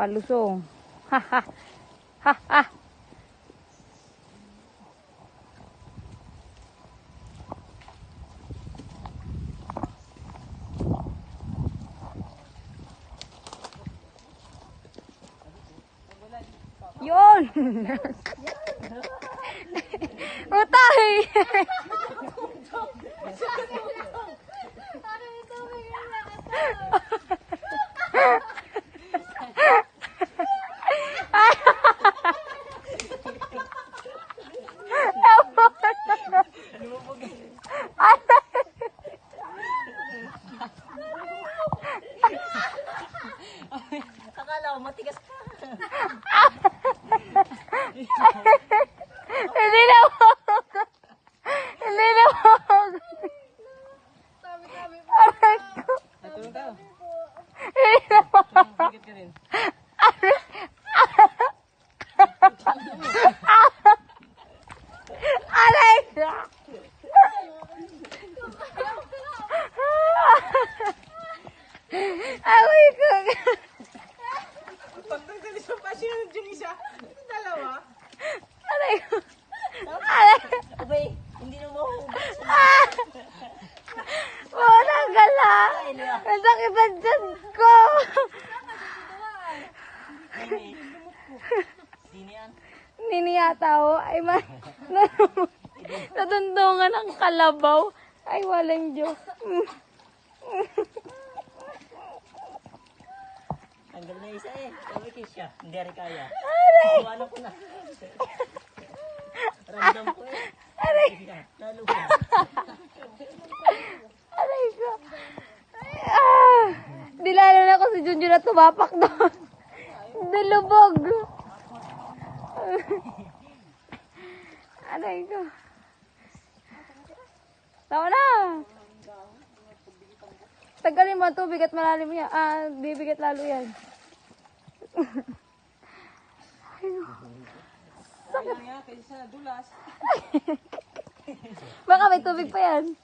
Palusong. Ha ha. Ha ha. Yun! Utay! Akala ko matigas ka. Hindi na wag! Hindi na wag! Aray ko! Natulog tayo. Hindi na wag! Sakit ka rin. Aray ko! Aray ko! Pagtanggalis mo pa siya ng Junisa. Dalawa. Aray ko! Aray! Abay, hindi na mahugas. Walang gala! Ang sakit ang tiyan ko! Sino yan? Niniyata ako ay natundungan ang kalabaw. Ay, walang Diyos. Tanggal na isa eh. Sabi ko siya. Hindi rin kaya. Aray! Iwanan ko na. Ramdam ko eh. Aray! Lalo ko. Aray ko! Ah! Di lalo na ako si Junjun na tumapak doon. Dilubog. Aray ko. Tama na. Tagalin mo ang tubig at malalim yan. Bibigat lalo yan. Sakit nga kaysa dulas. Baka may tubig pa yan.